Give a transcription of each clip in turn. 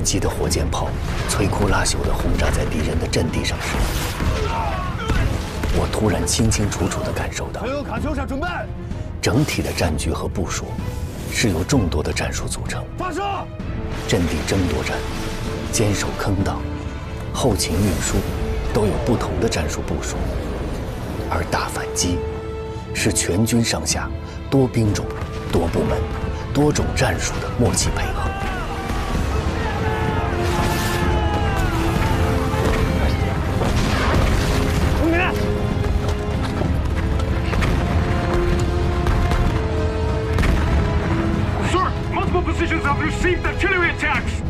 击的火箭炮摧枯拉朽地轰炸在敌人的阵地上时，我突然清清楚楚地感受到，所有卡秋莎准备。整体的战局和部署是由众多的战术组成。发射！阵地争夺战、坚守坑道、后勤运输都有不同的战术部署，而大反击是全军上下多兵种、多部门、多种战术的默契配合。Sir, multiple positions have received artillery attacks.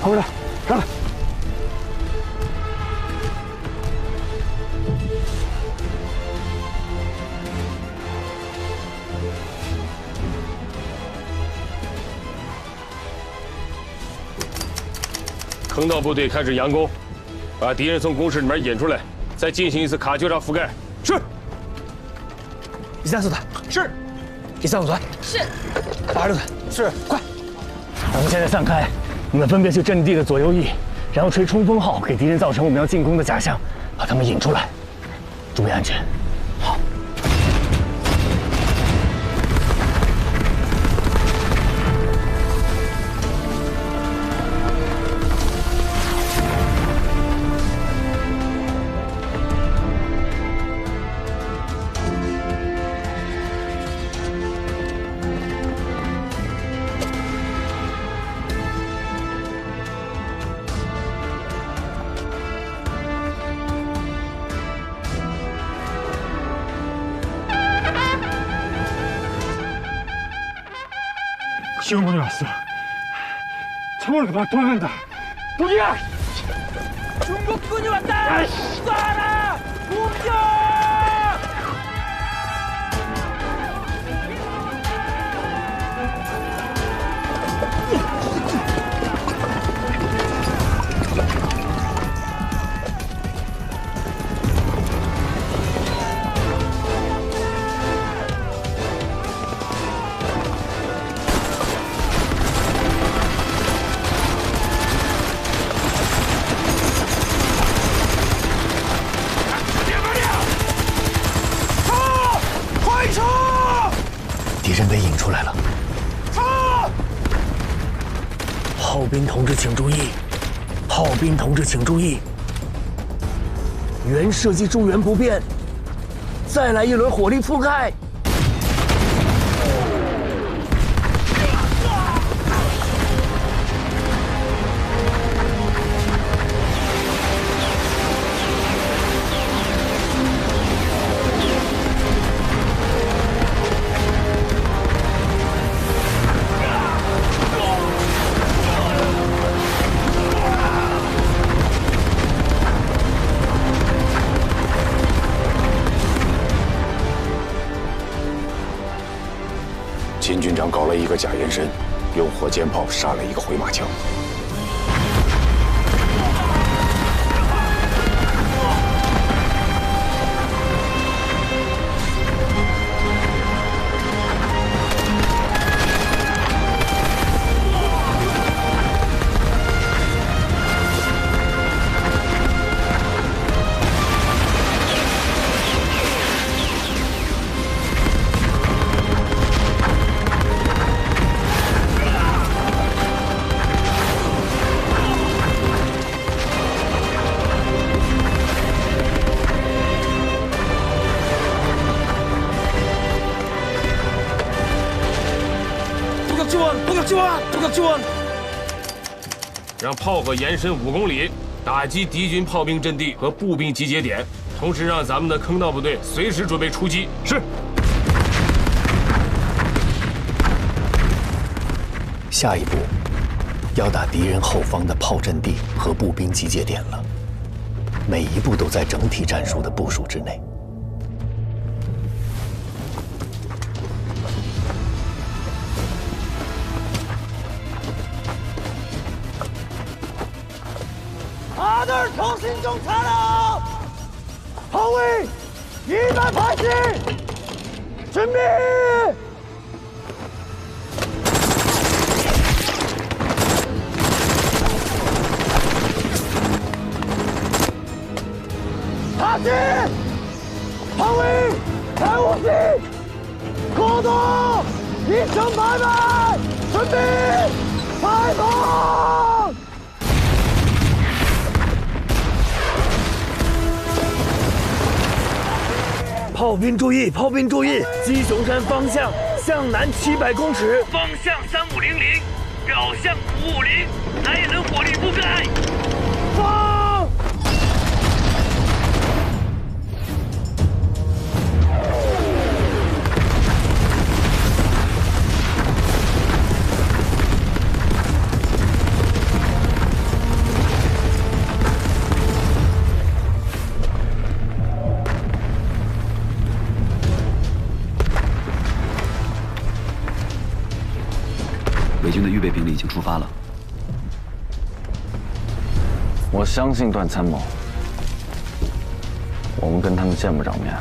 回来，上来！坑道部队开始佯攻，把敌人从工事里面引出来，再进行一次卡秋莎覆盖。是。134团是，135团是，86团是，快！我们现在散开。 你们分别去阵地的左右翼，然后吹冲锋号，给敌人造成我们要进攻的假象，把他们引出来，注意安全。好。시어머니 왔어. 창문을 막 도망간다. 무기야! 중국군이 왔다! 쏴라! 공격!敌人被引出来了。炮兵同志请注意，炮兵同志请注意，原射击中原不变，再来一轮火力覆盖。秦军长搞了一个假延伸，用火箭炮杀了一个回马枪。让炮火延伸5公里，打击敌军炮兵阵地和步兵集结点，同时让咱们的坑道部队随时准备出击。是。下一步，要打敌人后方的炮阵地和步兵集结点了，每一步都在整体战术的部署之内。다들 정신 좀 차려! 허위! 이만 발진! 준비! 다시! 허위! 150! 고도! 2800! 준비! 발동! 炮兵注意！炮兵注意！鸡雄山方向向南700公尺，方向3500，表向550，来人火力覆盖。放！伪军的预备兵力已经出发了。我相信段参谋，我们跟他们见不着面。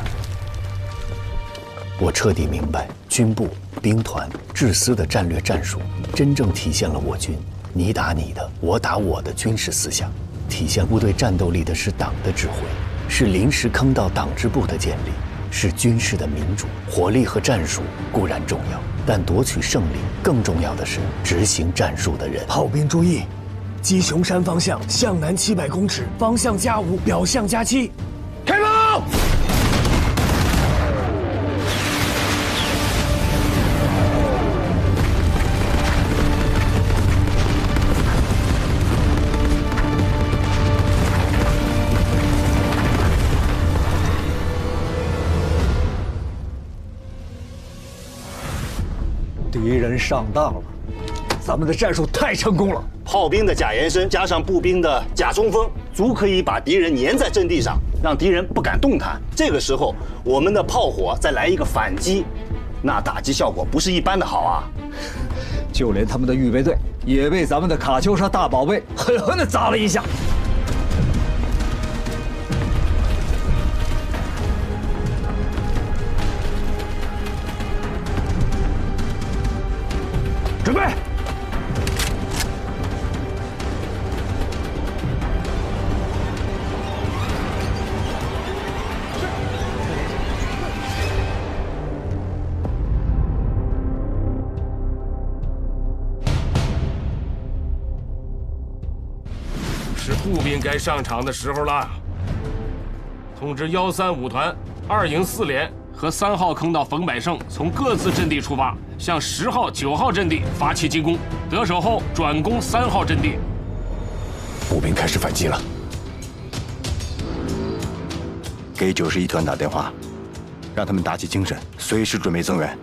我彻底明白，军部、兵团、制司的战略战术，真正体现了我军你打你的，我打我的军事思想。体现部队战斗力的是党的指挥，是临时坑道党支部的建立，是军事的民主。火力和战术固然重要，但夺取胜利更重要的是执行战术的人。炮兵注意！鸡雄山方向向南700公尺，方向+5，表向+7，开炮！敌人上当了，咱们的战术太成功了。炮兵的假延伸加上步兵的假冲锋，足可以把敌人粘在阵地上，让敌人不敢动弹。这个时候，我们的炮火再来一个反击，那打击效果不是一般的好啊！就连他们的预备队也被咱们的卡秋莎大宝贝狠狠地砸了一下。准备！是步兵该上场的时候了。通知135团2营4连和3号坑道冯百胜从各自阵地出发，向10号、9号阵地发起进攻。得手后转攻3号阵地。步兵开始反击了。给91团打电话，让他们打起精神，随时准备增援。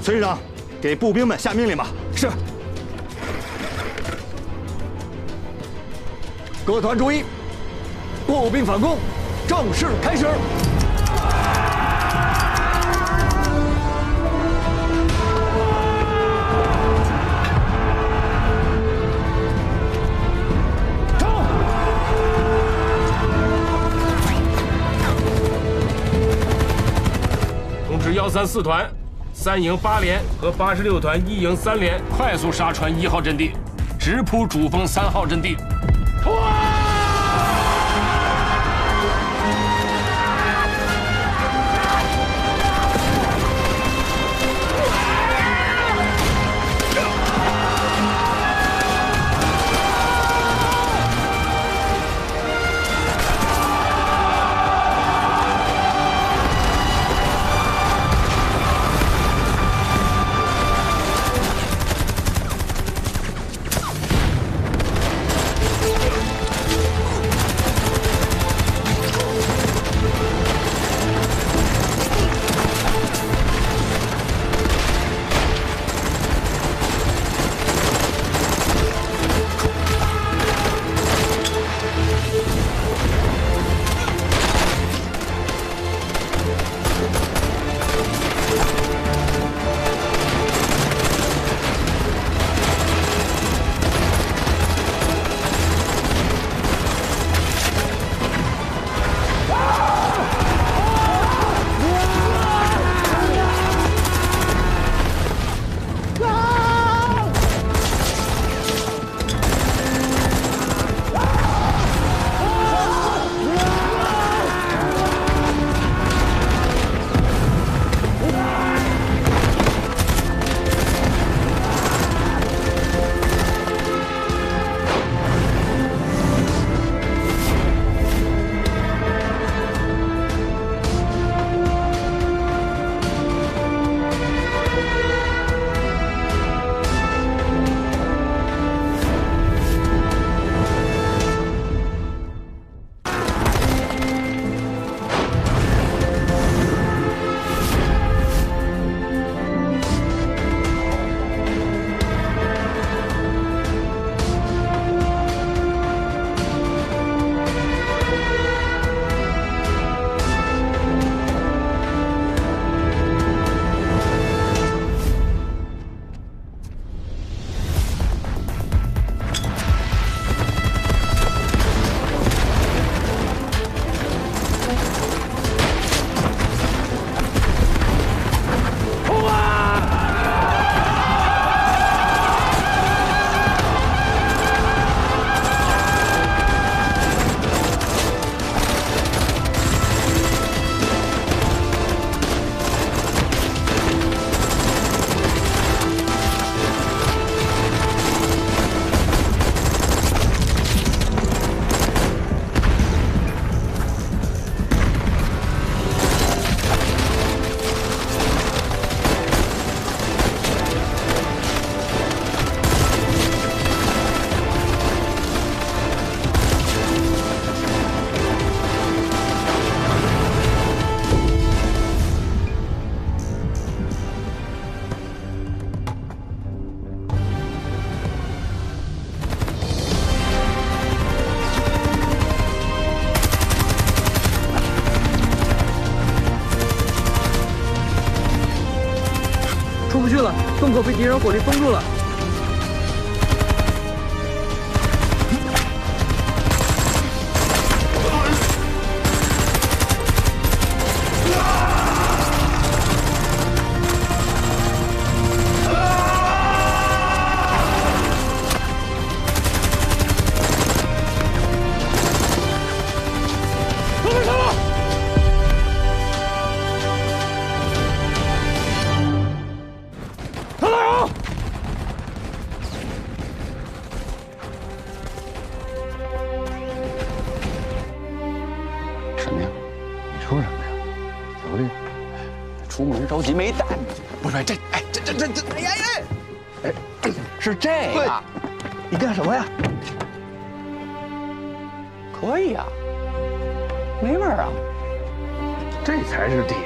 村长，给步兵们下命令吧。是。各团注意，步兵反攻正式开始。通知134团3营8连和86团1营3连快速杀穿1号阵地，直扑主峰3号阵地。洞口被敌人火力封住了。出门着急没带，不是这，哎，这，哎呀呀，哎，是这个，你干什么呀？可以啊，没味儿啊，这才是铁。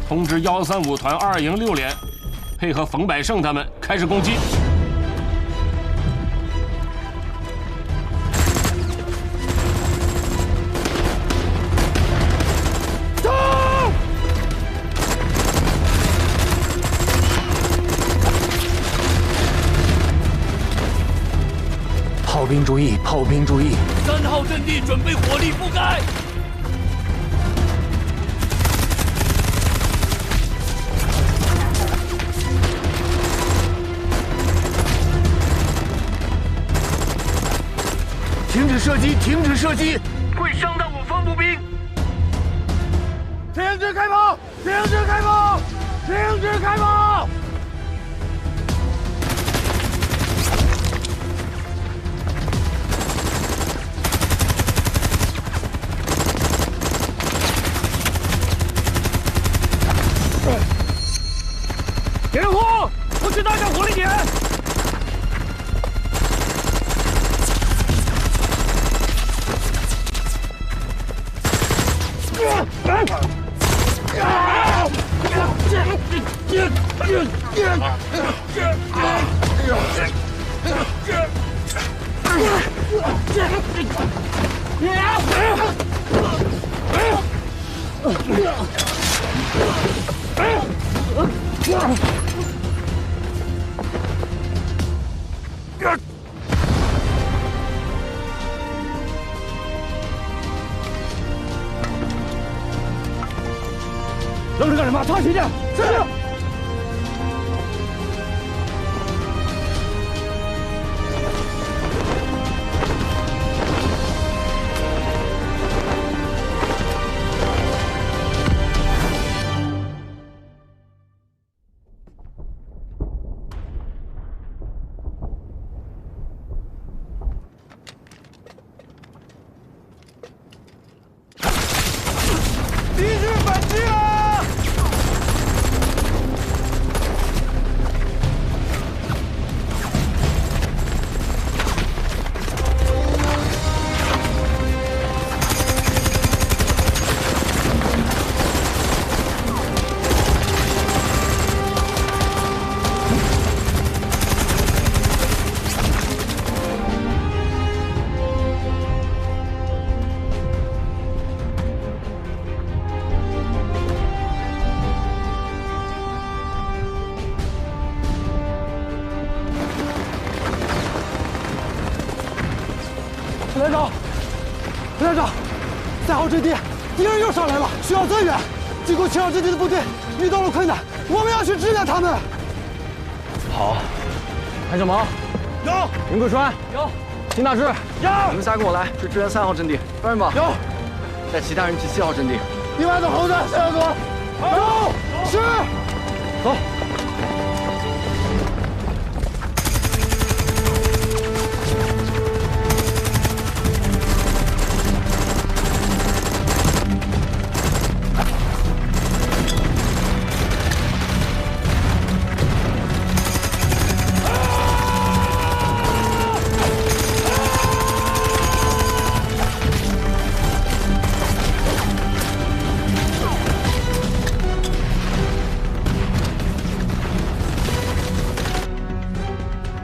通知135团2营6连，配合冯百胜他们开始攻击。炮兵注意，炮兵注意！3号阵地准备火力覆盖。停止射击！停止射击！会伤到我方步兵。停止开炮！停止开炮！停止开炮！点火！我去搭上火力点。愣着干什么？插旗去！是。敌军反击了！陈连长，陈连长，3号阵地敌人又上来了，需要增援。进攻7号阵地的部队遇到了困难，我们要去支援他们。好，潘小毛有，林桂川有，金大志有，你们仨跟我来去支援3号阵地，抓紧吧。有，带其他人去7号阵地。另外的猴子向左。有，是。走。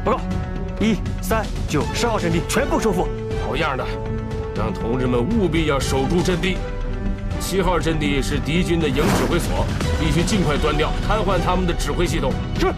报告，1、3、9、10号阵地全部收复。好样的！让同志们务必要守住阵地。7号阵地是敌军的营指挥所，必须尽快端掉，瘫痪他们的指挥系统。是。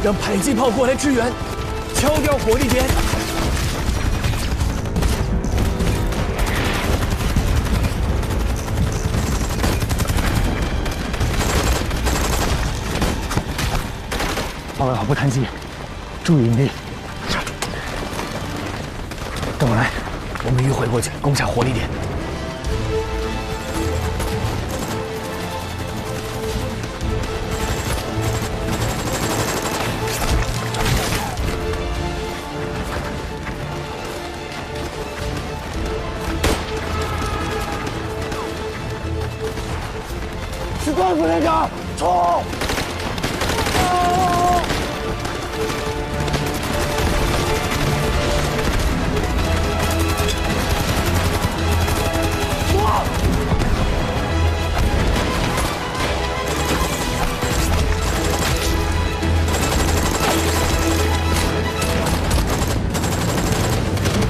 让迫击炮过来支援，敲掉火力点。把握好，不贪机，注意隐蔽。跟我来，我们迂回过去，攻下火力点。 士官副连长，冲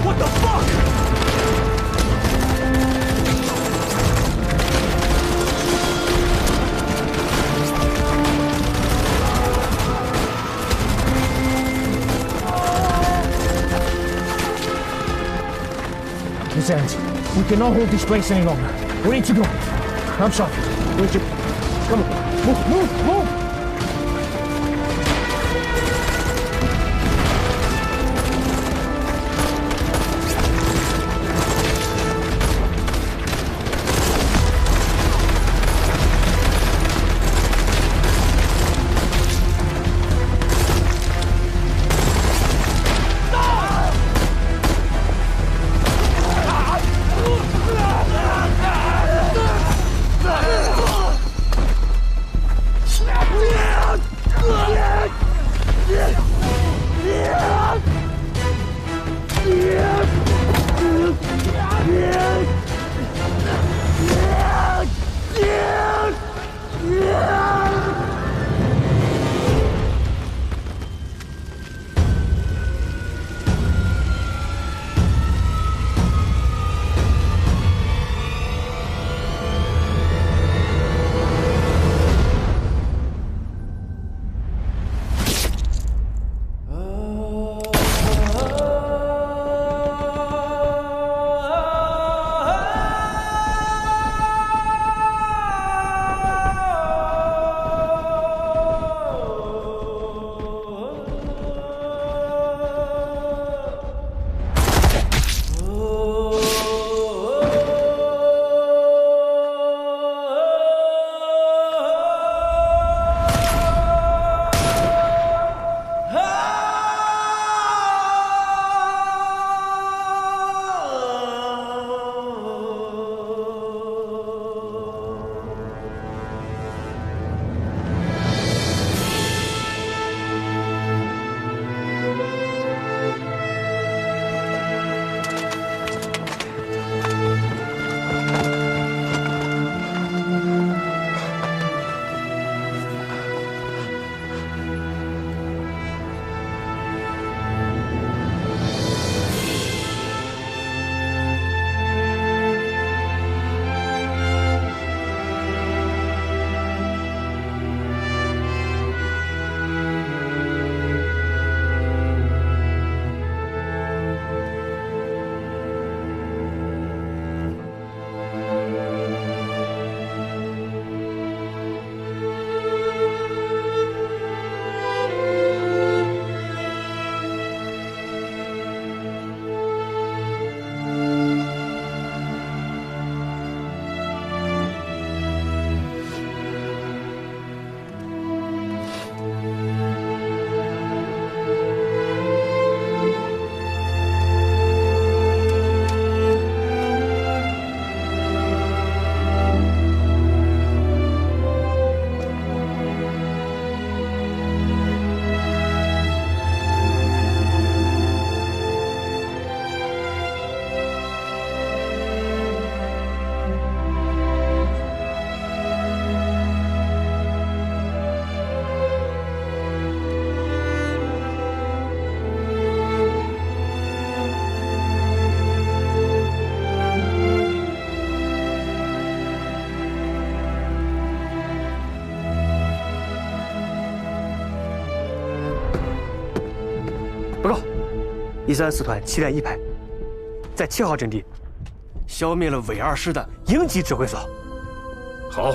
！What the fuck？ Lieutenant, we cannot hold this place any longer. We need to go. I'm sorry. We need to... Come on. Move, move, move! 134团7连1排，在7号阵地消灭了伪2师的营级指挥所。好。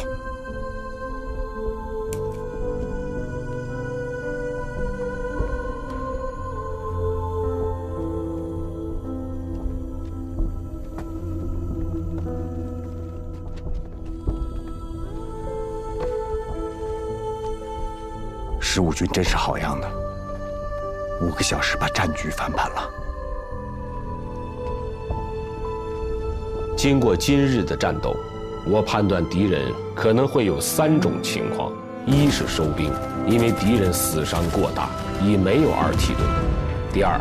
15军真是好样的，5个小时把战局翻盘了。经过今日的战斗，我判断敌人可能会有3种情况：一是收兵，因为敌人死伤过大，已没有2梯队；第二，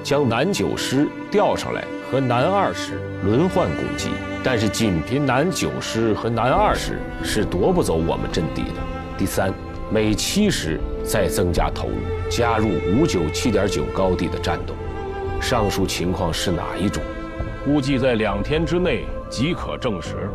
将南9师调上来和南2师轮换攻击，但是仅凭南9师和南2师是夺不走我们阵地的；第三，每7时再增加投入，加入597.9高地的战斗。上述情况是哪一种？估计在2天之内即可证实。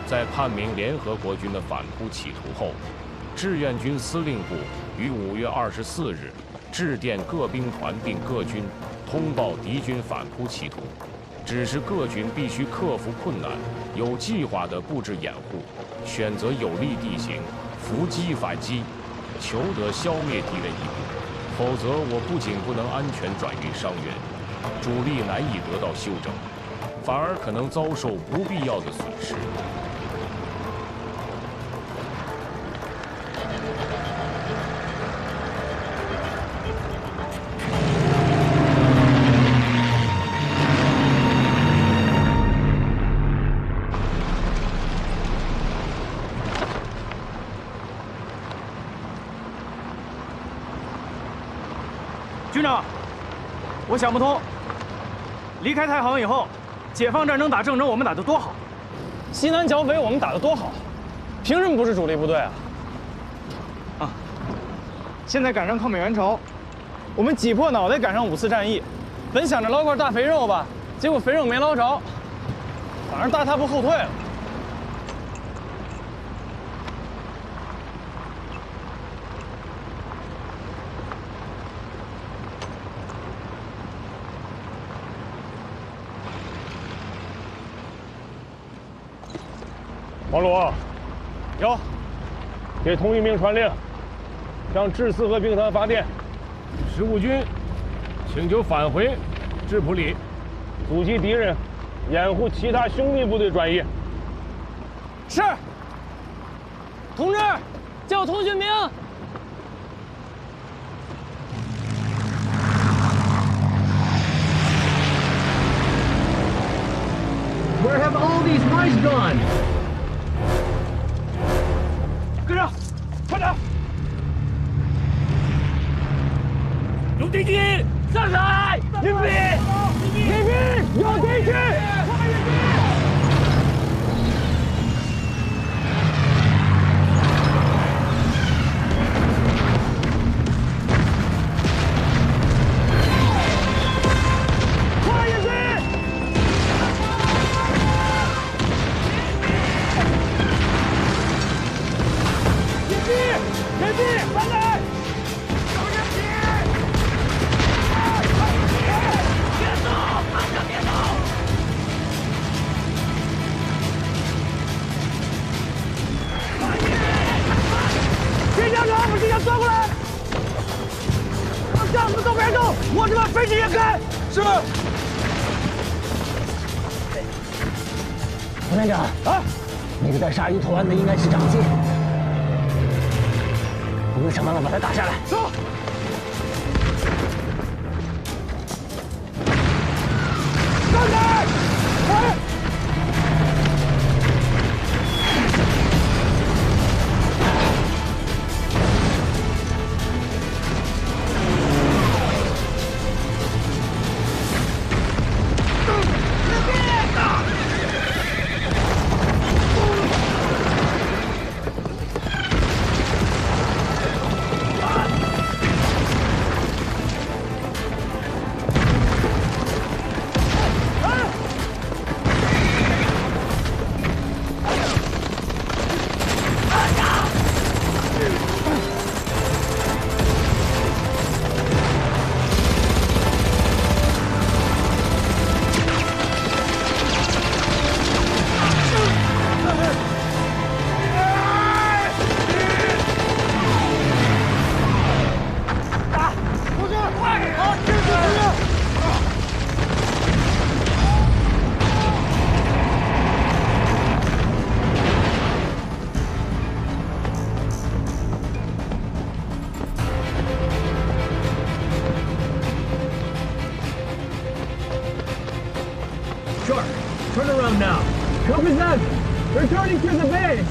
在判明联合国军的反扑企图后，志愿军司令部于5月24日致电各兵团并各军，通报敌军反扑企图，指示各军必须克服困难，有计划地布置掩护，选择有利地形，伏击反击，求得消灭敌人一部。否则，我不仅不能安全转运伤员，主力难以得到休整，反而可能遭受不必要的损失。军长，我想不通，离开太行以后，解放战争打郑州我们打得多好，西南剿匪我们打得多好，凭什么不是主力部队啊？啊！现在赶上抗美援朝，我们挤破脑袋赶上5次战役，本想着捞块大肥肉吧，结果肥肉没捞着，反而大踏步后退了。王鲁，有，给同一兵传令，向志4和兵团发电，15军请求返回质朴里，阻击敌人，掩护其他兄弟部队转移。是。同志，叫通讯兵。Where have all these mice gone? 跟上，快点！有敌机，上来！迎兵！迎兵！有敌机！飞机掩盖。是。副连长啊，那个带鲨鱼头环的应该是长进，我们想办法把他打下来。走。站开！快！ Turn around now. Copy that. Returning to the base.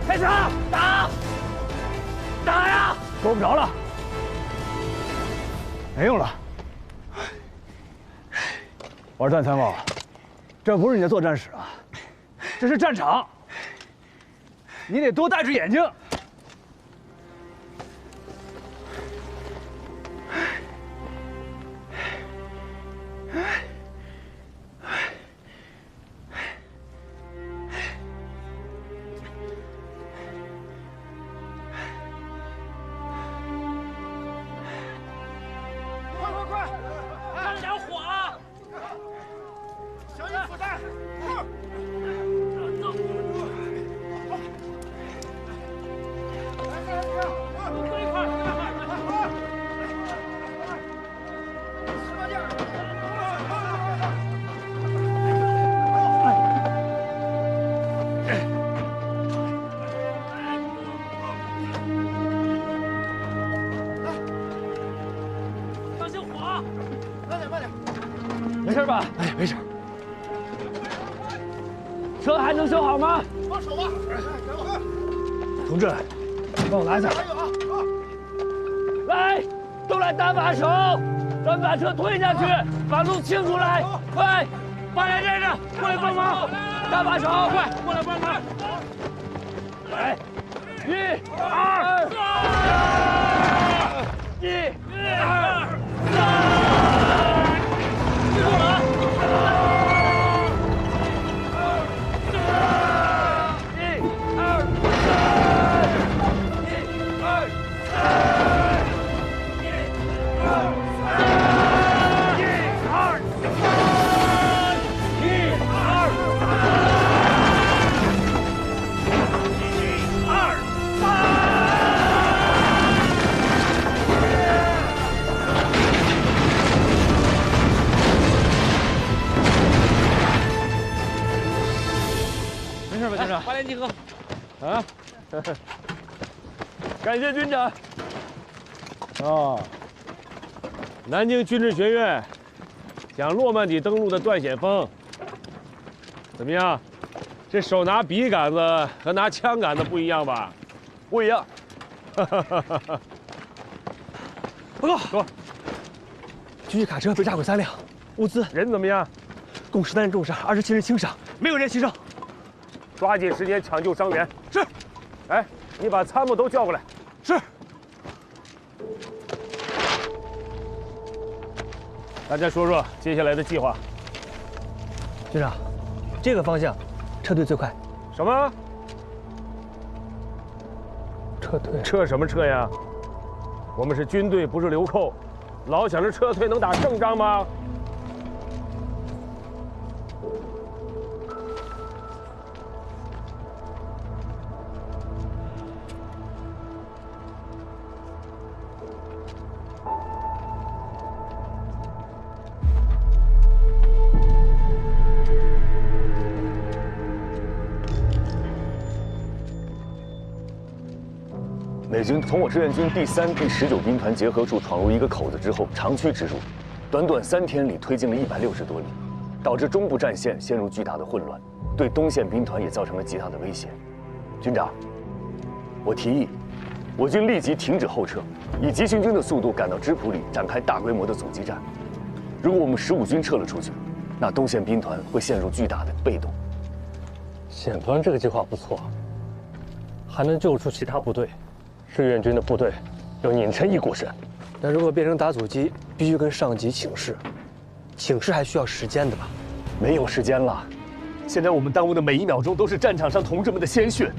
开枪！打！打呀！够不着了。没用了。玩段参谋，这不是你的作战室啊。 这是战场，你得多戴着眼睛。快快快，看着点火啊！小心子弹！ 没事吧？哎，没事。车还能修好吗？放手吧。同志，帮我拉一下。来，都来搭把手，咱们把车推下去，把路清出来。快，八连站着，过来帮忙，搭把手，快，过来帮忙。来，1、2、3，1、2、3。 八连集合！啊，感谢军长。哦，南京军事学院讲诺曼底登陆的段显峰，怎么样？这手拿笔杆子和拿枪杆子不一样吧？不一样。报告，说，军需卡车被炸毁3辆，物资人怎么样？共13人重伤，27人轻伤，没有人牺牲。 抓紧时间抢救伤员。是。哎，你把参谋都叫过来。是。大家说说接下来的计划。军长，这个方向撤退最快。什么？撤退？撤什么撤呀？我们是军队，不是流寇，老想着撤退能打胜仗吗？美军从我志愿军第3、第19兵团结合处闯入一个口子之后，长驱直入，短短3天里推进了160多里，导致中部战线陷入巨大的混乱，对东线兵团也造成了极大的威胁。军长，我提议，我军立即停止后撤，以急行军的速度赶到芝普里，展开大规模的阻击战。如果我们15军撤了出去，那东线兵团会陷入巨大的被动。险端这个计划不错，还能救出其他部队。志愿军的部队要拧成一股绳。那如果变成打阻击，必须跟上级请示，请示还需要时间的吧？没有时间了，现在我们耽误的每1秒钟都是战场上同志们的鲜血。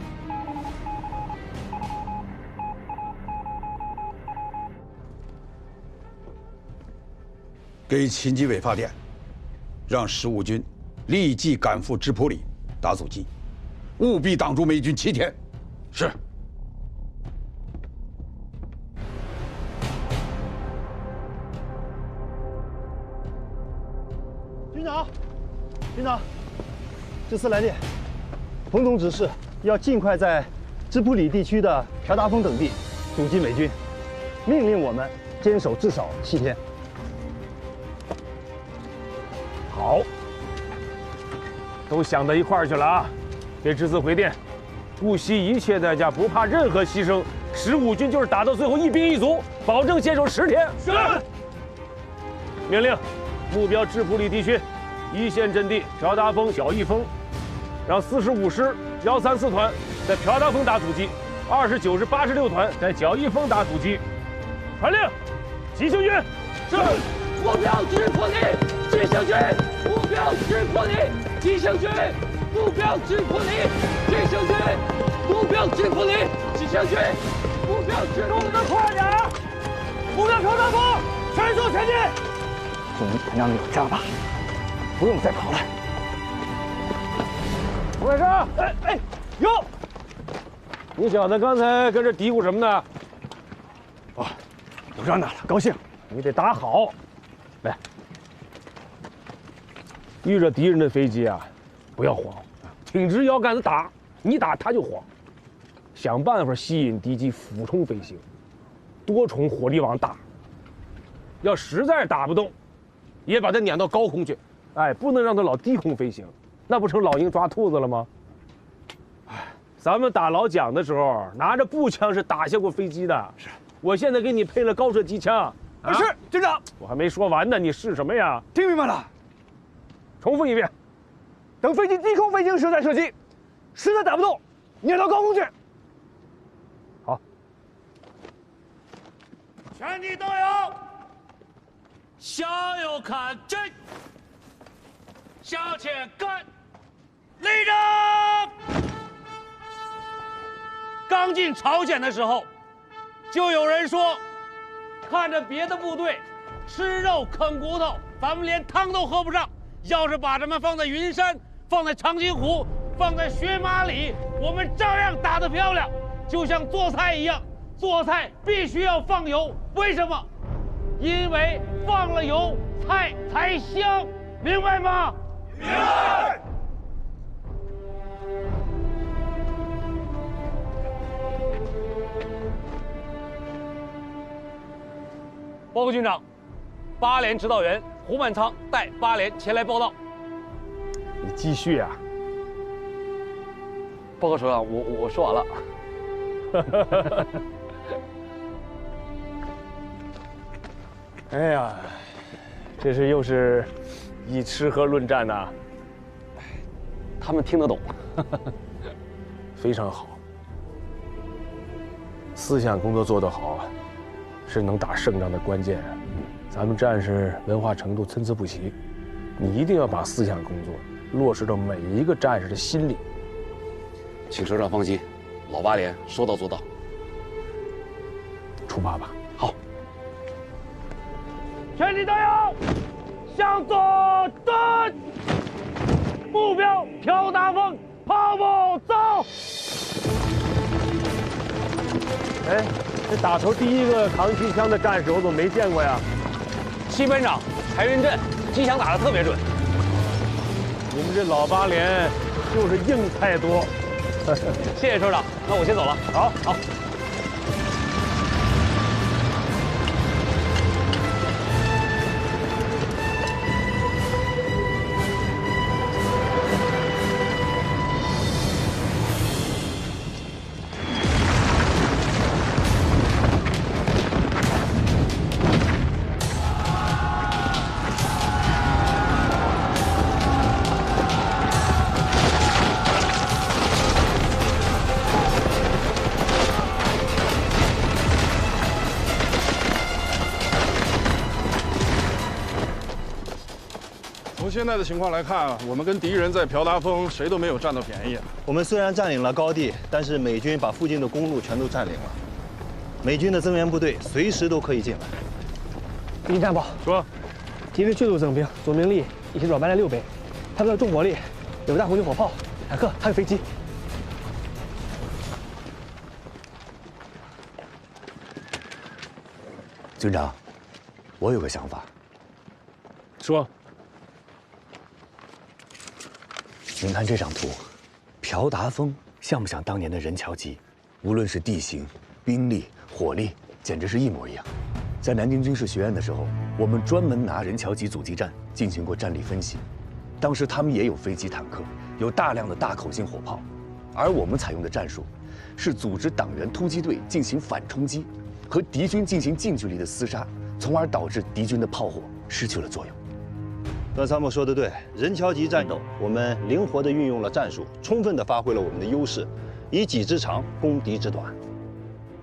给秦基伟发电，让15军立即赶赴芝普里打阻击，务必挡住美军7天。是。军长，这次来电，彭总指示要尽快在芝普里地区的朴达峰等地阻击美军，命令我们坚守至少7天。好，都想到一块儿去了啊！给之字回电，不惜一切代价，不怕任何牺牲，15军就是打到最后1兵1卒，保证坚守10天。是。命令，目标芝普里地区1线阵地朴达峰、小义峰，让45师134团在朴达峰打阻击，29师86团在小义峰打阻击。传令，急行军。是。目标芝普里，急行军。目标芝普里，急行军。目标芝普里，急行军。目标芝普里，急行军。目标芝普里，动得快点！目标朴达峰，全速前进。兄弟，让你有仗吧。不用再跑了。胡开生，哟，你小子刚才跟这嘀咕什么呢？哦，有仗打了，高兴。你得打好。来，遇着敌人的飞机啊，不要慌，挺直腰杆子打，你打他就慌。想办法吸引敌机俯冲飞行，多重火力网打。要实在打不动，也把它撵到高空去。哎，不能让它老低空飞行，那不成老鹰抓兔子了吗？哎，咱们打老蒋的时候，拿着步枪是打下过飞机的。是，我现在给你配了高射机枪。啊，是军长。我还没说完呢，你是什么呀？听明白了。重复一遍。等飞机低空飞行时再射击，实在打不动，撵到高空去。好。全体都有，向右看齐。向前干，立正！刚进朝鲜的时候，就有人说，看着别的部队吃肉啃骨头，咱们连汤都喝不上。要是把他们放在云山、放在长津湖、放在雪马里，我们照样打得漂亮。就像做菜一样，做菜必须要放油，为什么？因为放了油，菜才香，明白吗？明白。报告军长，8连指导员胡满仓带8连前来报道。你继续啊。报告首长，我说完了。哎呀，这是又是以吃喝论战呐。他们听得懂。非常好。思想工作做得好，是能打胜仗的关键。咱们战士文化程度参差不齐，你一定要把思想工作落实到每一个战士的心里。请首长放心，老8连说到做到。出发吧。好。全体都有，向左转，目标朴达峰，跑步走。哎，这打头第一个扛机枪的战士我怎么没见过呀？七班长柴云振机枪打得特别准。你们这老8连就是硬菜多。谢谢首长，那我先走了。好，好。现在的情况来看，我们跟敌人在朴达峰谁都没有占到便宜。我们虽然占领了高地，但是美军把附近的公路全都占领了。美军的增援部队随时都可以进来。李战报说，敌人迅速增兵，总兵力已经转搬了6倍，他们的重火力有大红军火炮、坦克，还有飞机。军长，我有个想法。说。您看这张图，朴达峰像不像当年的任乔吉？无论是地形、兵力、火力，简直是一模一样。在南京军事学院的时候，我们专门拿任乔吉阻击战进行过战力分析。当时他们也有飞机、坦克，有大量的大口径火炮，而我们采用的战术是组织党员突击队进行反冲击，和敌军进行近距离的厮杀，从而导致敌军的炮火失去了作用。段参谋说的对，任乔吉战斗，我们灵活地运用了战术，充分地发挥了我们的优势，以己之长攻敌之短。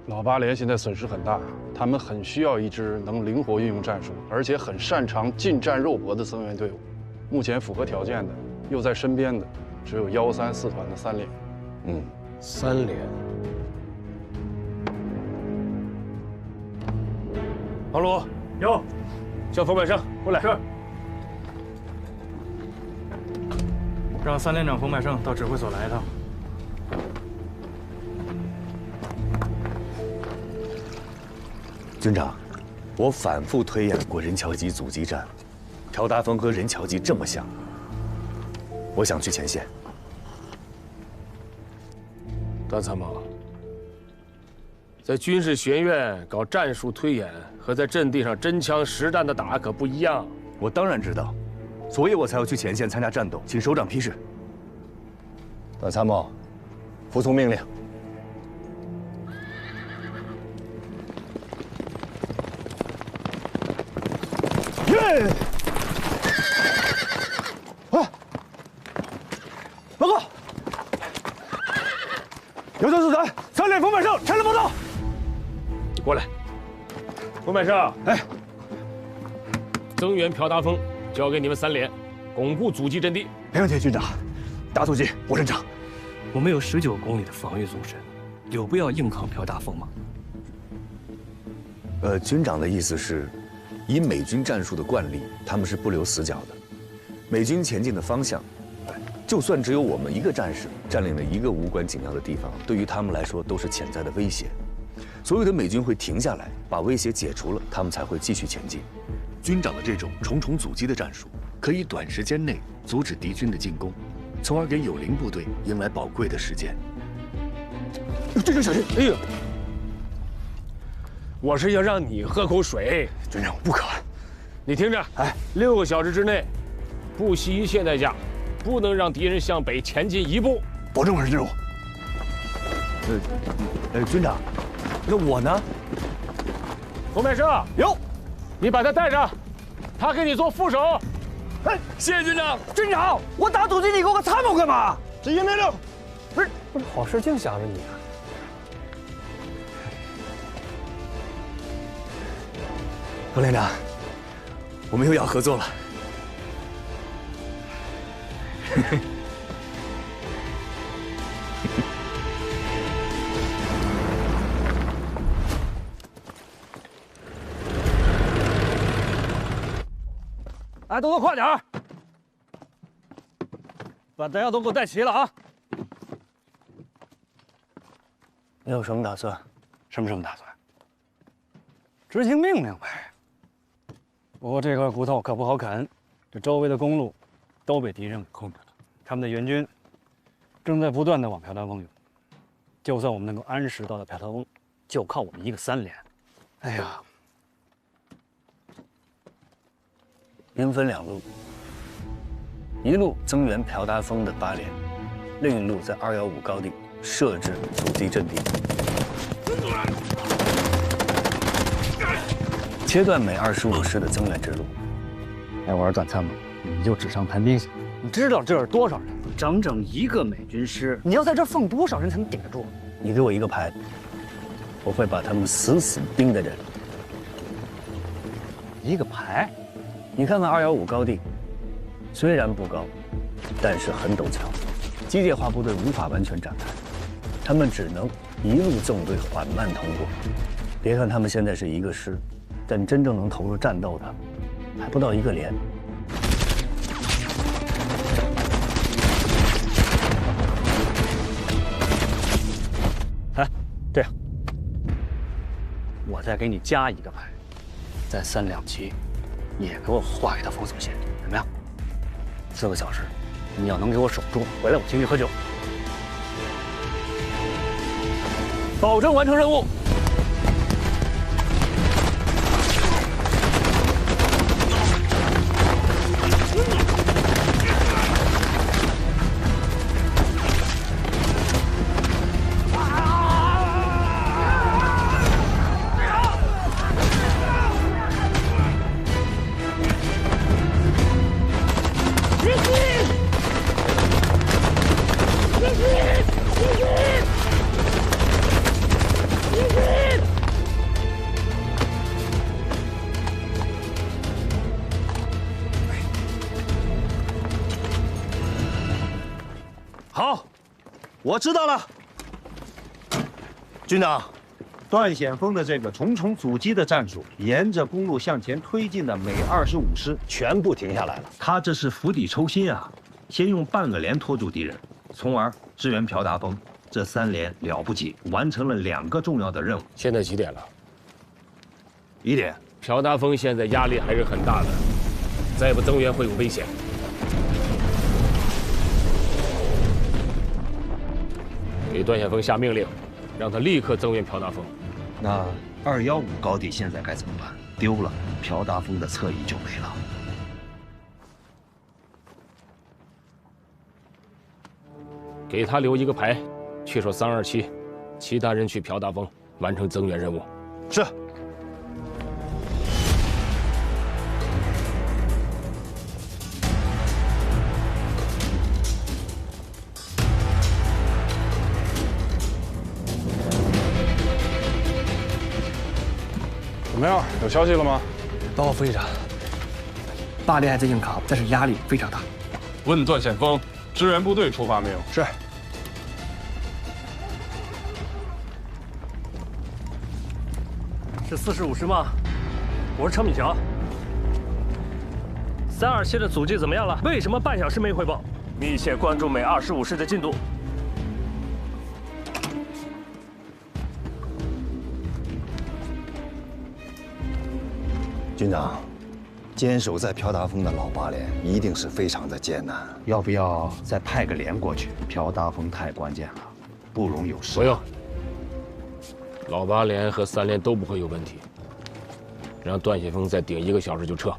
老八连现在损失很大，他们很需要一支能灵活运用战术，而且很擅长近战肉搏的增援队伍。目前符合条件的，又在身边的，只有134团的3连。3连。王鲁有，叫冯百胜过来。是。让3连长冯百胜到指挥所来一趟。军长，我反复推演过任乔吉阻击战，朴达峰和任乔吉这么像，我想去前线。段参谋，在军事学院搞战术推演和在阵地上真枪实弹的打可不一样。我当然知道，所以我才要去前线参加战斗，请首长批示。段参谋，服从命令。耶！哎，报告，有救助团3连冯百胜前来报道。你过来，冯百胜，哎，增援朴达峰交给你们3连，巩固阻击阵地。没问题，军长。打阻击，我认账。我们有19公里的防御纵深，有必要硬抗朴达峰吗？军长的意思是，以美军战术的惯例，他们是不留死角的。美军前进的方向，就算只有我们一个战士占领了一个无关紧要的地方，对于他们来说都是潜在的威胁。所有的美军会停下来，把威胁解除了，他们才会继续前进。军长的这种重重阻击的战术，可以短时间内阻止敌军的进攻，从而给友邻部队迎来宝贵的时间。军长小心！哎呦，我是要让你喝口水。军长，不可。你听着，哎，6个小时之内，不惜一切代价，不能让敌人向北前进1步。保证完成任务。军长，那我呢？冯百胜有，你把他带上，他给你做副手。哎，谢谢军长。军长，我打阻击，你给我个参谋干嘛？执行命令。不是，好事净想着你啊。冯连长，我们又要合作了。哎，动作快点儿，把弹药都给我带齐了啊！你有什么打算？什么打算？执行命令呗。不过这块骨头可不好啃，这周围的公路都被敌人给控制了，他们的援军正在不断的往朴达峰涌。就算我们能够按时到达朴达峰，就靠我们一个3连。哎呀！兵分2路，一路增援朴达峰的8连，另一路在215高地设置阻击阵地，切断每25师的增援之路。哎，我说段参谋，你就纸上谈兵行？你知道这是多少人？整整1个美军师，你要在这放多少人才能顶得住？你给我一个牌，我会把他们死死钉在这里。一个牌？你看看215高地，虽然不高，但是很陡峭，机械化部队无法完全展开，他们只能一路纵队缓慢通过。别看他们现在是一个师，但真正能投入战斗的还不到一个连。哎，这样，我再给你加一个牌，在3两旗也给我画一道封锁线，怎么样？4个小时，你要能给我守住，回来我请你喝酒，保证完成任务。好，我知道了。军长，段显峰的这个重重阻击的战术，沿着公路向前推进的每25师全部停下来了。他这是釜底抽薪啊！先用半个连拖住敌人，从而支援朴达峰。这3连了不起，完成了2个重要的任务。现在几点了？1点。朴达峰现在压力还是很大的，再不增援会有危险。给段显峰下命令，让他立刻增援朴达峰。那215高地现在该怎么办？丢了，朴达峰的侧翼就没了。给他留一个排，去守327，其他人去朴达峰完成增援任务。是。怎么样？有消息了吗？报告副营长，8连还在硬扛，但是压力非常大。问段显峰，支援部队出发没有？是。是45师吗？我是程敏桥。327的阻击怎么样了？为什么半小时没汇报？密切关注每25师的进度。军长，坚守在朴达峰的老8连一定是非常的艰难。要不要再派个连过去？朴达峰太关键了，不容有失。不用，老8连和3连都不会有问题。让段显峰再顶1个小时就撤。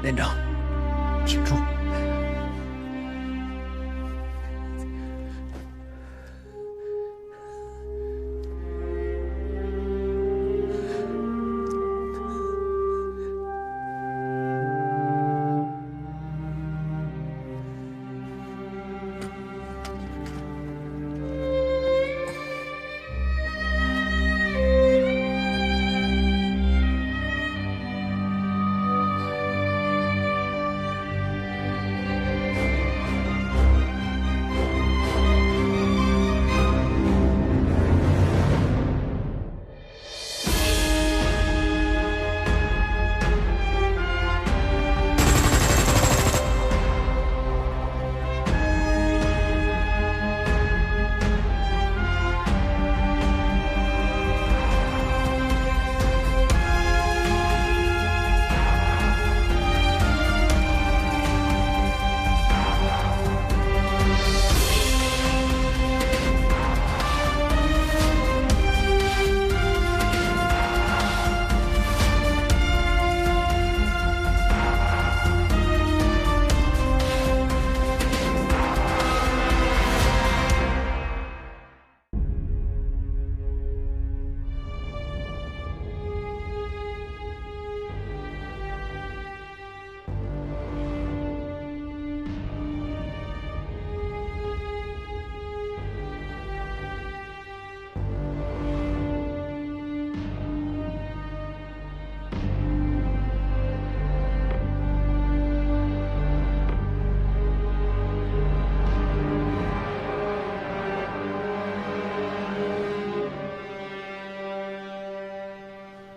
连长，请住。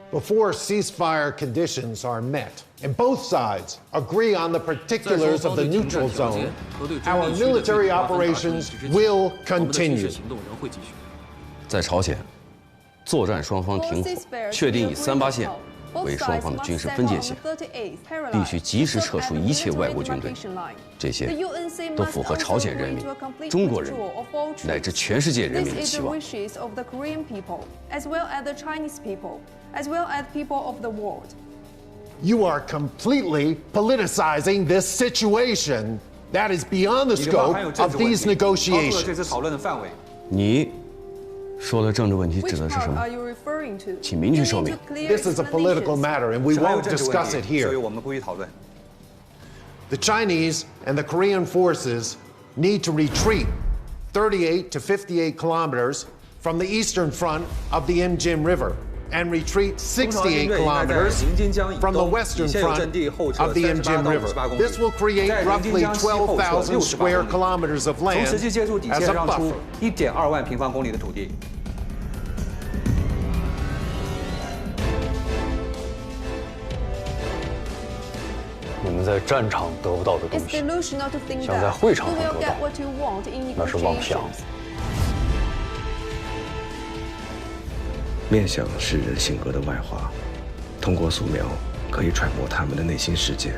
Before ceasefire conditions are met, and both sides agree on the particulars of the neutral zone, our military operations will continue. 在朝鲜，作战双方停火，确定以3·8线为双方的军事分界线，必须及时撤出一切外国军队。这些都符合朝鲜人民、中国人民乃至全世界人民的期望。 as well as people of the world. You are completely politicizing this situation. That is beyond the scope of these negotiations. 你说的政治问题指的是什么？请明确说明。 This is a political matter, and we won't discuss it here. The Chinese and the Korean forces need to retreat 38 to 58 kilometers from the eastern front of the Imjin River. And retreat 68 kilometers from the western front of the Imjin River. This will create roughly 12,000 square kilometers of land as a buffer. 1.2万平方公里的土地。你们在战场得不到的东西，想在会场上得到，那是妄想。 面相是人性格的外化，通过素描可以揣摩他们的内心世界，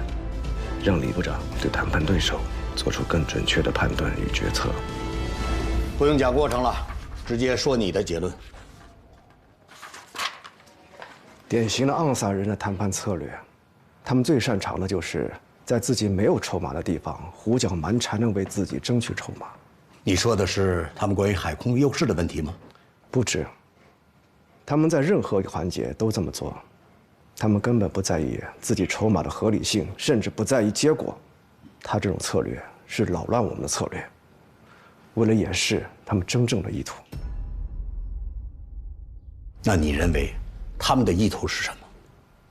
让李部长对谈判对手做出更准确的判断与决策。不用讲过程了，直接说你的结论。典型的昂萨人的谈判策略，他们最擅长的就是在自己没有筹码的地方胡搅蛮缠地为自己争取筹码。你说的是他们关于海空优势的问题吗？不止。 他们在任何环节都这么做，他们根本不在意自己筹码的合理性，甚至不在意结果。他这种策略是扰乱我们的策略，为了掩饰他们真正的意图。那你认为他们的意图是什么？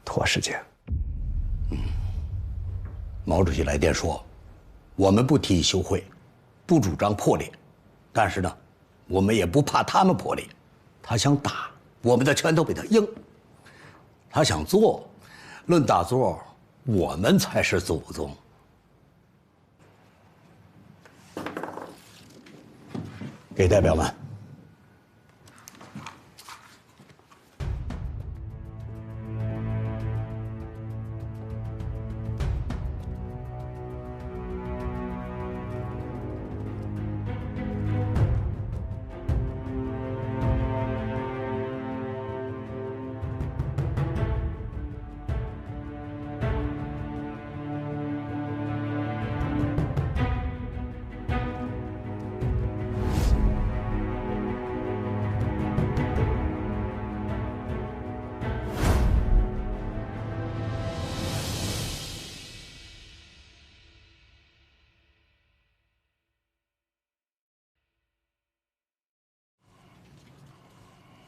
拖时间。毛主席来电说，我们不提议休会，不主张破裂，但是呢，我们也不怕他们破裂。他想打。 我们的拳头比他硬，他想做，论打坐，我们才是祖宗。给代表们。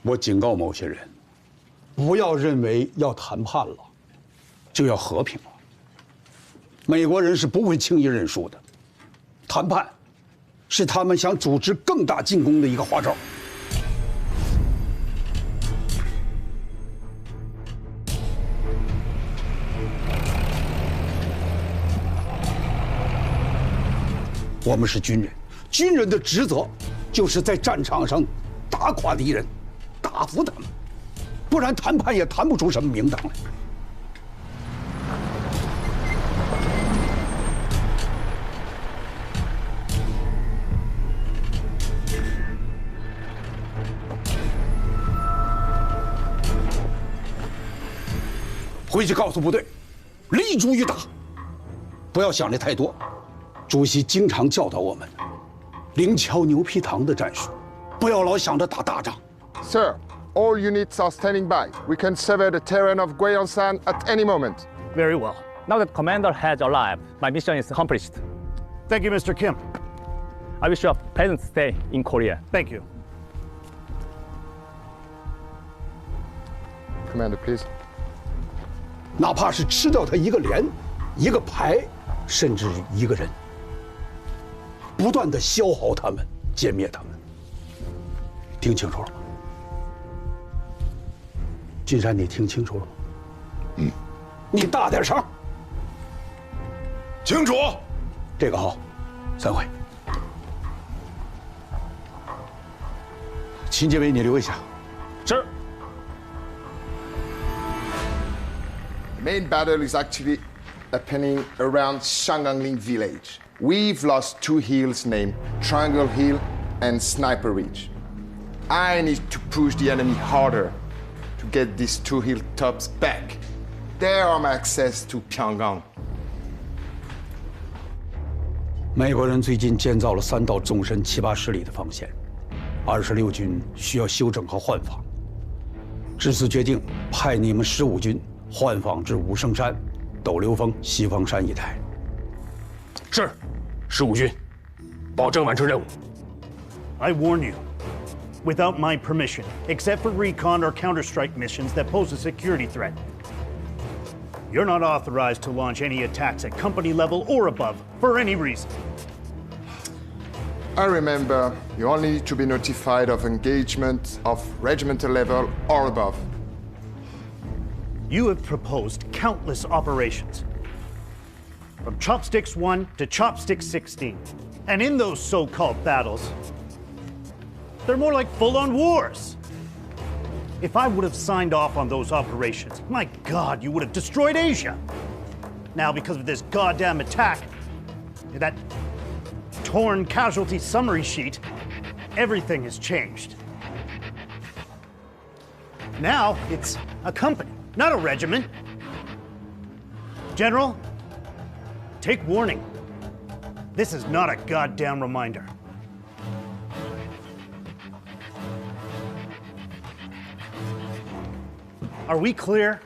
我警告某些人，不要认为要谈判了，就要和平了。美国人是不会轻易认输的，谈判是他们想组织更大进攻的一个花招。我们是军人，军人的职责就是在战场上打垮敌人，打服他们，不然谈判也谈不出什么名堂来。回去告诉部队，立足于打，不要想的太多。主席经常教导我们，灵巧牛皮糖的战术，不要老想着打大仗。Sir, all units are standing by. We can sever the terrain of Gyeongsan at any moment. Very well. Now that Commander has arrived, my mission is accomplished. Thank you, Mr. Kim. I wish you a pleasant stay in Korea. Thank you. Commander, please. 哪怕是吃掉他一个连、一个排，甚至一个人，不断的消耗他们、歼灭他们。听清楚了吗？金山，你听清楚了吗？嗯。你大点声。清楚。这个好，散会。秦建伟，你留一下。是。The main battle is actually happening around Shangangling village. We've lost two hills named Triangle Hill and Sniper Ridge. I need to push the enemy harder to get these two hilltops back. There are my access to Pyongyang. 美国人最近建造了3道纵深7、80里的防线，26军需要修整和换防。至此决定派你们15军换防至武圣山、斗流峰、西方山一带。是，15军，保证完成任务。I warn you, without my permission, except for recon or counterstrike missions that pose a security threat, you're not authorized to launch any attacks at company level or above for any reason. I remember you only need to be notified of engagement of regimental level or above. You have proposed countless operations, from Chopsticks 1 to Chopsticks 16. And in those so-called battles, they're more like full-on wars. If I would have signed off on those operations, my God, you would have destroyed Asia. Now, because of this goddamn attack, that torn casualty summary sheet, everything has changed. Now, it's a company, not a regiment. General, take warning. This is not a goddamn reminder. Are we clear?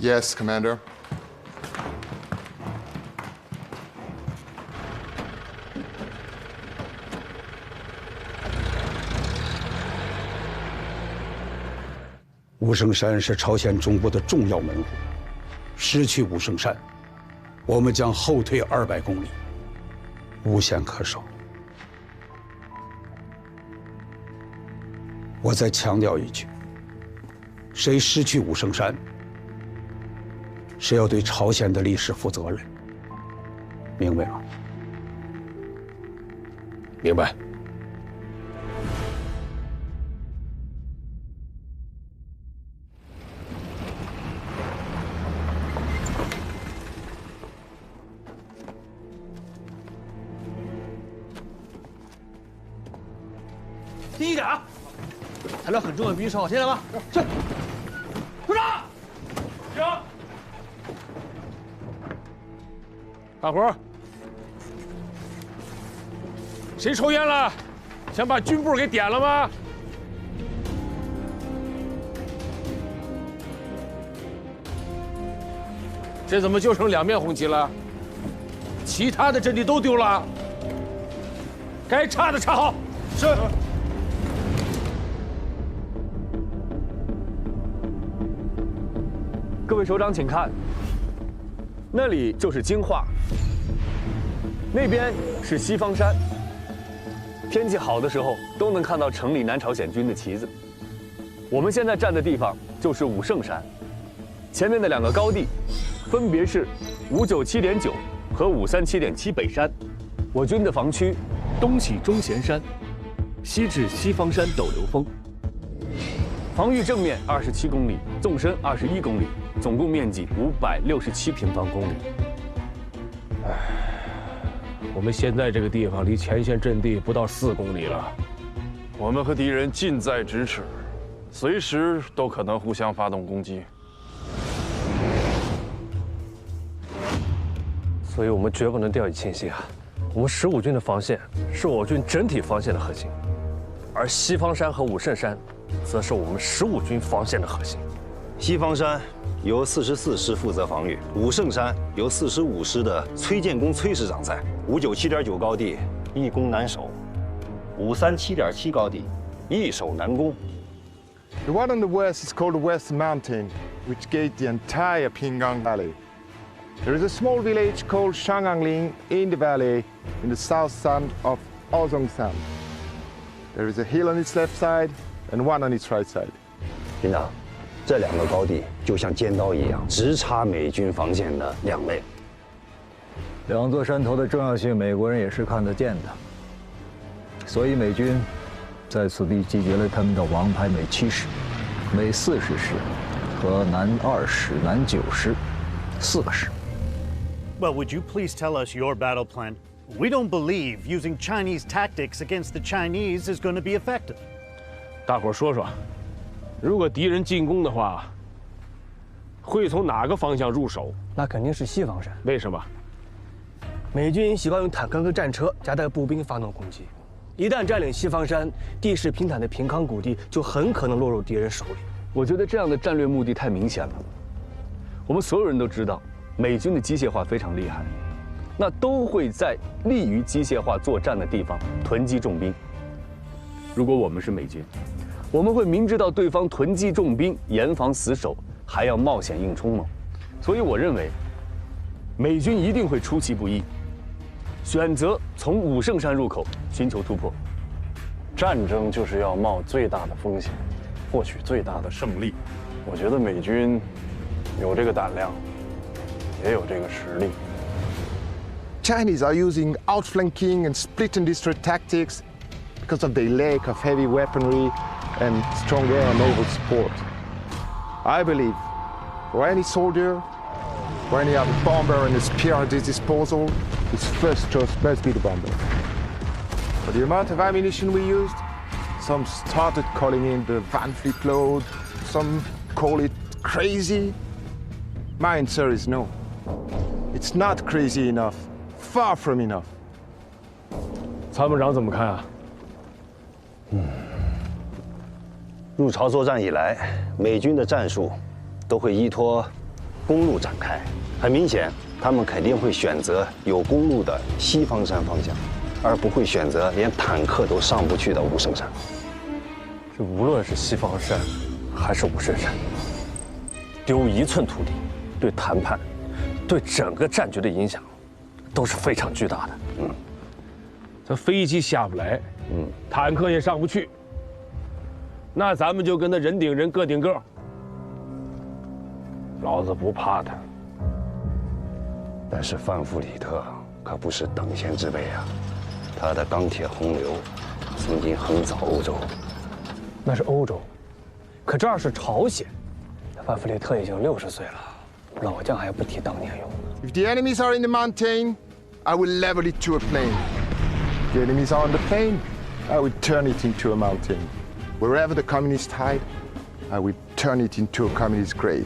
Yes, Commander. « 武圣山是朝鲜中部的重要门户，失去武圣山，我们将后退200公里，无险可守。我再强调一句，谁失去武圣山，谁要对朝鲜的历史负责任，明白吗？明白。第一点，材料很重要，必须收好，听见了吗？去，组长，行。大伙，谁抽烟了？想把军部给点了吗？这怎么就剩2面红旗了？其他的阵地都丢了。该插的插好。是。位首长，请看，那里就是京化，那边是西方山。天气好的时候，都能看到城里南朝鲜军的旗子。我们现在站的地方就是武圣山，前面的2个高地，分别是597.9和537.7北山。我军的防区，东起钟贤山，西至西方山斗流峰。防御正面27公里，纵深21公里，总共面积567平方公里。我们现在这个地方离前线阵地不到4公里了，我们和敌人近在咫尺，随时都可能互相发动攻击。所以我们绝不能掉以轻心啊！我们15军的防线是我军整体防线的核心，而西方山和武圣山，则是我们15军防线的核心。西方山由44师负责防御，武圣山由45师的崔建功崔师长在。597.9高地易攻难守，537.7高地易守难攻。The one on the west is called the West Mountain, which gates the entire Pinggang Valley. There is a small village called Shangangling in the valley, in the south side of Ozongsan. There is a hill on its left side and one on its right side. 军长，这2个高地就像尖刀一样，直插美军防线的2肋。2座山头的重要性，美国人也是看得见的。所以美军在此地集结了他们的王牌美7师、美40师和南2师、南9师4个师。Well, would you please tell us your battle plan? We don't believe using Chinese tactics against the Chinese is going to be effective. 大伙儿说说，如果敌人进攻的话，会从哪个方向入手？那肯定是西方山。为什么？美军习惯用坦克和战车夹带步兵发动攻击，一旦占领西方山，地势平坦的平康谷地就很可能落入敌人手里。我觉得这样的战略目的太明显了。我们所有人都知道，美军的机械化非常厉害，那都会在利于机械化作战的地方囤积重兵。如果我们是美军，我们会明知道对方囤积重兵，严防死守，还要冒险硬冲吗？所以我认为，美军一定会出其不意，选择从武圣山入口寻求突破。战争就是要冒最大的风险，获取最大的胜利。我觉得美军有这个胆量，也有这个实力。Chinese are using outflanking and split and destroy tactics because of their lack of heavy weaponry and strong air and naval support. I believe for any soldier, for any other bomber and a spear at his disposal, his first choice must be the bomber. For the amount of ammunition we used, some started calling it the Van Fleet load, some call it crazy. My answer is no. It's not crazy enough, far from enough. 参谋长怎么看啊？入朝作战以来，美军的战术都会依托公路展开。很明显，他们肯定会选择有公路的西方山方向，而不会选择连坦克都上不去的武圣山。这无论是西方山还是武圣山，丢1寸土地，对谈判、对整个战局的影响都是非常巨大的。这飞机下不来，坦克也上不去，那咱们就跟他人顶人，个顶个。老子不怕他。但是范弗里特可不是等闲之辈啊，他的钢铁洪流曾经横扫欧洲。那是欧洲，可这儿是朝鲜，范弗里特已经60岁了，老将还不提当年勇。If the enemies are in the mountain, I will level it to a plain. If the enemies are on the plain, I will turn it into a mountain. Wherever the communists hide, I will turn it into a communist grave.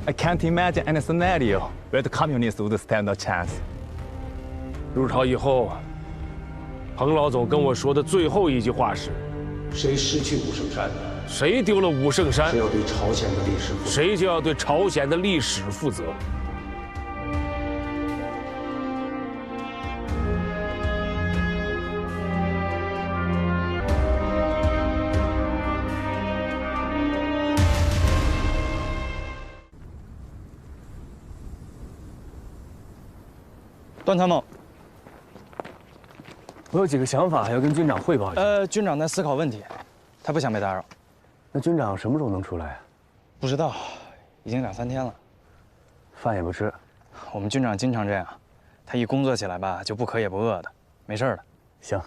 I can't imagine any scenario where the communists would stand a chance. 入朝以后，彭老总跟我说的最后一句话是：谁失去武圣山，谁丢了武圣山，谁要对朝鲜的历史负责，谁就要对朝鲜的历史负责。段参谋，我有几个想法要跟军长汇报一下。军长在思考问题，他不想被打扰。那军长什么时候能出来啊？不知道，已经2、3天了。饭也不吃。我们军长经常这样，他一工作起来吧，就不渴也不饿的，没事的。行，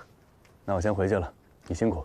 那我先回去了，你辛苦。